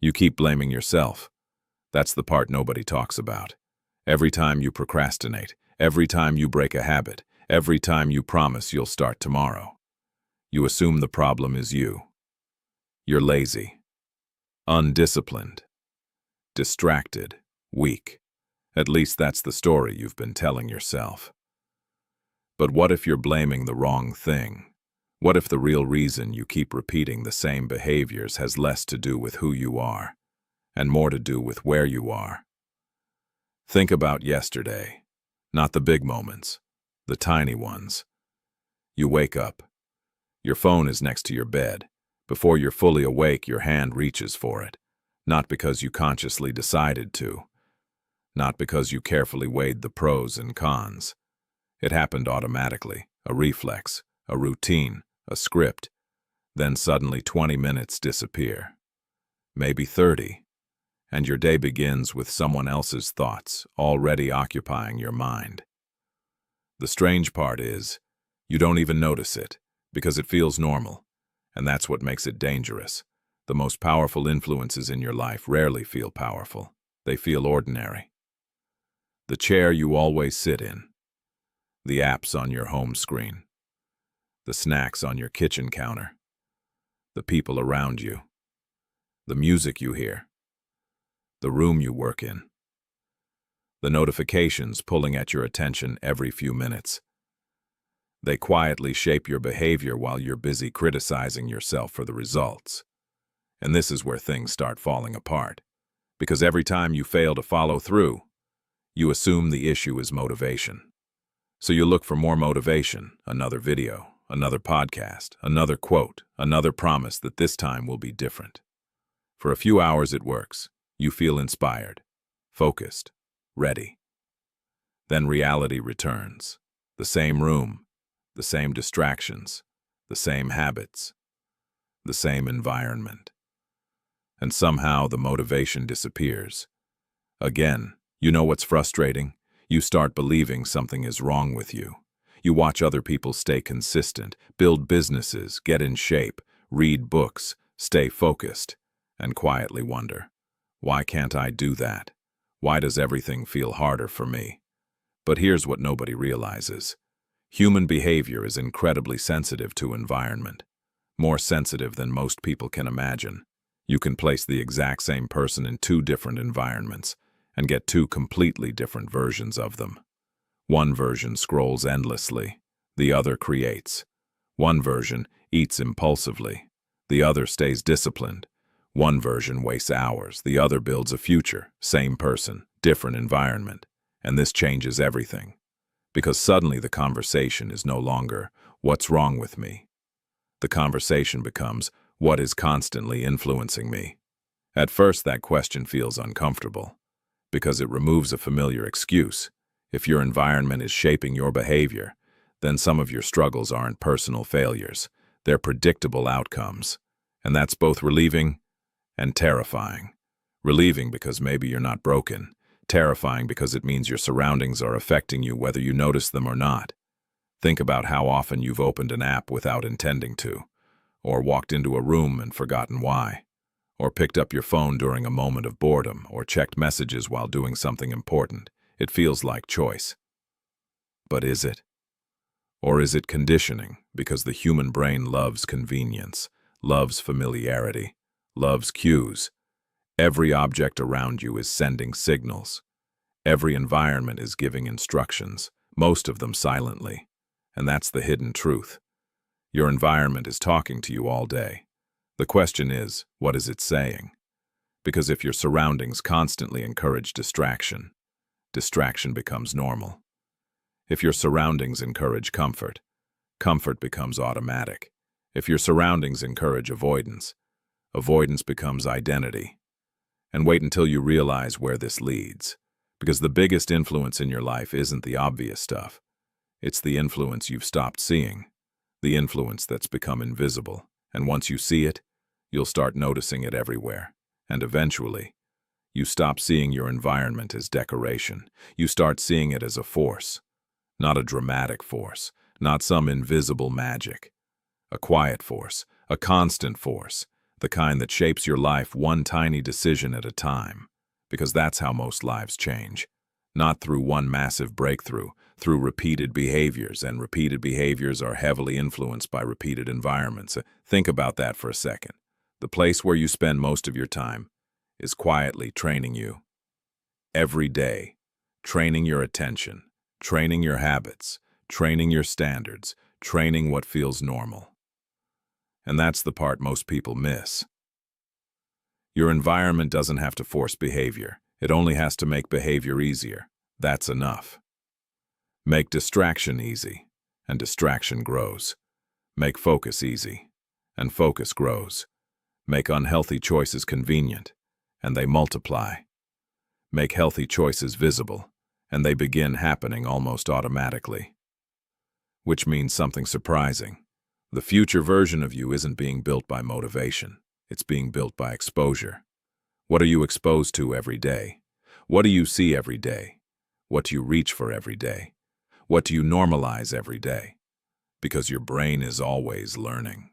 You keep blaming yourself. That's the part nobody talks about. Every time you procrastinate, every time you break a habit, every time you promise you'll start tomorrow, you assume the problem is you. You're lazy, undisciplined, distracted, weak. At least that's the story you've been telling yourself. But what if you're blaming the wrong thing? What if the real reason you keep repeating the same behaviors has less to do with who you are and more to do with where you are? Think about yesterday, not the big moments, the tiny ones. You wake up. Your phone is next to your bed. Before you're fully awake, your hand reaches for it, not because you consciously decided to, not because you carefully weighed the pros and cons. It happened automatically, a reflex, a routine, a script. Then suddenly 20 minutes disappear, maybe 30, and your day begins with someone else's thoughts already occupying your mind. The strange part is, you don't even notice it, because it feels normal, and that's what makes it dangerous. The most powerful influences in your life rarely feel powerful. They feel ordinary. The chair you always sit in, the apps on your home screen, the snacks on your kitchen counter, the people around you, the music you hear, the room you work in, the notifications pulling at your attention every few minutes. They quietly shape your behavior while you're busy criticizing yourself for the results. And this is where things start falling apart. Because every time you fail to follow through, you assume the issue is motivation. So you look for more motivation, another video, another podcast, another quote, another promise that this time will be different. For a few hours it works. You feel inspired, focused, ready. Then reality returns. The same room, the same distractions, the same habits, the same environment. And somehow the motivation disappears. Again, you know what's frustrating? You start believing something is wrong with you. You watch other people stay consistent, build businesses, get in shape, read books, stay focused, and quietly wonder, why can't I do that? Why does everything feel harder for me? But here's what nobody realizes. Human behavior is incredibly sensitive to environment, more sensitive than most people can imagine. You can place the exact same person in two different environments and get two completely different versions of them. One version scrolls endlessly, the other creates. One version eats impulsively, the other stays disciplined. One version wastes hours, the other builds a future. Same person, different environment. And this changes everything. Because suddenly the conversation is no longer, what's wrong with me? The conversation becomes, what is constantly influencing me? At first that question feels uncomfortable, because it removes a familiar excuse. If your environment is shaping your behavior, then some of your struggles aren't personal failures. They're predictable outcomes. And that's both relieving and terrifying. Relieving because maybe you're not broken. Terrifying because it means your surroundings are affecting you whether you notice them or not. Think about how often you've opened an app without intending to, or walked into a room and forgotten why, or picked up your phone during a moment of boredom, or checked messages while doing something important. It feels like choice. But is it? Or is it conditioning, because the human brain loves convenience, loves familiarity, loves cues? Every object around you is sending signals. Every environment is giving instructions, most of them silently. And that's the hidden truth. Your environment is talking to you all day. The question is, what is it saying? Because if your surroundings constantly encourage distraction, distraction becomes normal. If your surroundings encourage comfort, comfort becomes automatic. If your surroundings encourage avoidance, avoidance becomes identity. And wait until you realize where this leads. Because the biggest influence in your life isn't the obvious stuff. It's the influence you've stopped seeing, the influence that's become invisible. And once you see it, you'll start noticing it everywhere. And eventually, you stop seeing your environment as decoration. You start seeing it as a force. Not a dramatic force, not some invisible magic. A quiet force, a constant force the kind that shapes your life one tiny decision at a time, because that's how most lives change. Not through one massive breakthrough, through repeated behaviors, and repeated behaviors are heavily influenced by repeated environments. Think about that for a second. The place where you spend most of your time is quietly training you. Every day, training your attention, training your habits, training your standards, training what feels normal. And that's the part most people miss. Your environment doesn't have to force behavior. It only has to make behavior easier. That's enough. Make distraction easy, and distraction grows. Make focus easy, and focus grows. Make unhealthy choices convenient, and they multiply. Make healthy choices visible, and they begin happening almost automatically. Which means something surprising. The future version of you isn't being built by motivation. It's being built by exposure. What are you exposed to every day? What do you see every day? What do you reach for every day? What do you normalize every day? Because your brain is always learning,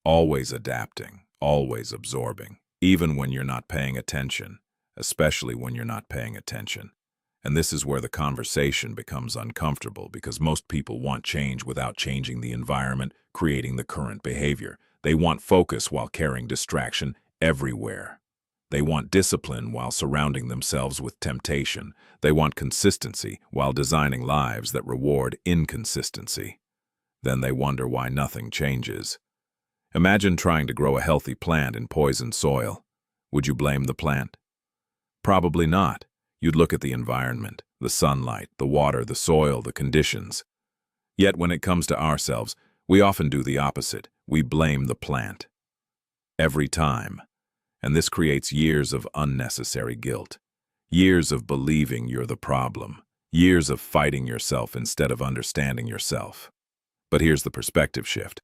always adapting, always absorbing, even when you're not paying attention, especially when you're not paying attention. And this is where the conversation becomes uncomfortable, because most people want change without changing the environment, creating the current behavior. They want focus while carrying distraction everywhere. They want discipline while surrounding themselves with temptation. They want consistency while designing lives that reward inconsistency. Then they wonder why nothing changes. Imagine trying to grow a healthy plant in poisoned soil. Would you blame the plant? Probably not. You'd look at the environment, the sunlight, the water, the soil, the conditions. Yet when it comes to ourselves, we often do the opposite. We blame the plant. Every time. And this creates years of unnecessary guilt. Years of believing you're the problem. Years of fighting yourself instead of understanding yourself. But here's the perspective shift.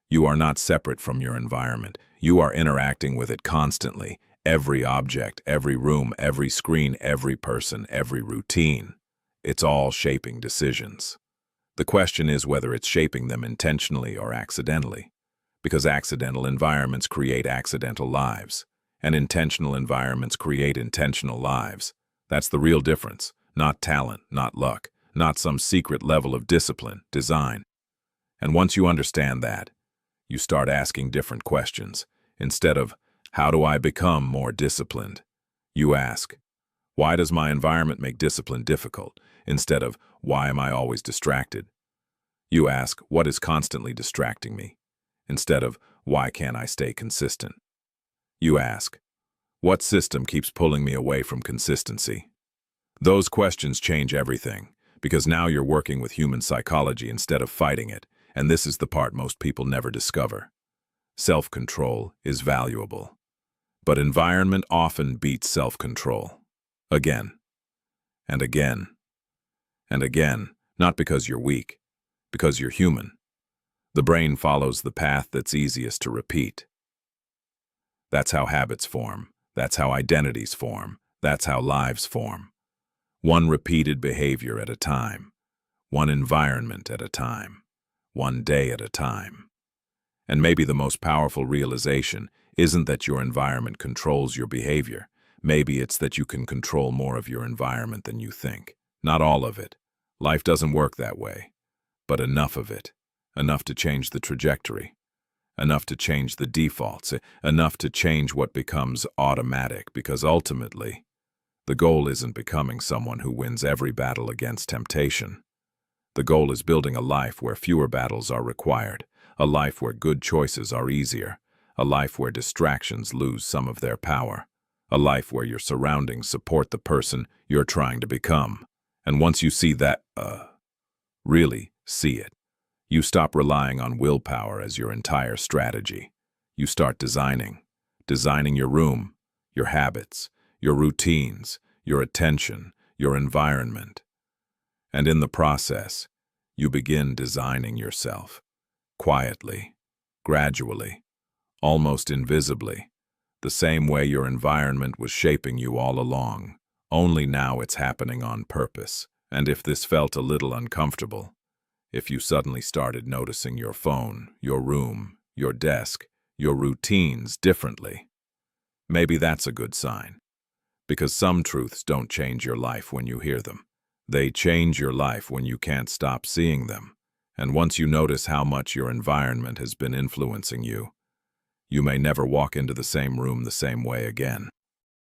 You are not separate from your environment. You are interacting with it constantly. Every object, every room, every screen, every person, every routine. It's all shaping decisions. The question is whether it's shaping them intentionally or accidentally. Because accidental environments create accidental lives, and intentional environments create intentional lives. That's the real difference. Not talent, not luck, not some secret level of discipline, design. And once you understand that, you start asking different questions. Instead of, how do I become more disciplined? You ask, why does my environment make discipline difficult? Instead of, why am I always distracted? You ask, what is constantly distracting me? Instead of, why can't I stay consistent? You ask, what system keeps pulling me away from consistency? Those questions change everything, because now you're working with human psychology instead of fighting it, and this is the part most people never discover. Self-control is valuable. But environment often beats self-control. Again, and again, and again, not because you're weak, because you're human. The brain follows the path that's easiest to repeat. That's how habits form. That's how identities form. That's how lives form. One repeated behavior at a time. One environment at a time. One day at a time. And maybe the most powerful realization isn't that your environment controls your behavior. Maybe it's that you can control more of your environment than you think. Not all of it. Life doesn't work that way. But enough of it. Enough to change the trajectory. Enough to change the defaults. Enough to change what becomes automatic, because ultimately, the goal isn't becoming someone who wins every battle against temptation. The goal is building a life where fewer battles are required, a life where good choices are easier, a life where distractions lose some of their power, a life where your surroundings support the person you're trying to become. And once you see that, really see it, you stop relying on willpower as your entire strategy. You start designing your room, your habits, your routines, your attention, your environment. And in the process, you begin designing yourself. Quietly, gradually, almost invisibly, the same way your environment was shaping you all along, only now it's happening on purpose. And if this felt a little uncomfortable, if you suddenly started noticing your phone, your room, your desk, your routines differently. Maybe that's a good sign, because some truths don't change your life when you hear them. They change your life when you can't stop seeing them. And once you notice how much your environment has been influencing you, you may never walk into the same room the same way again.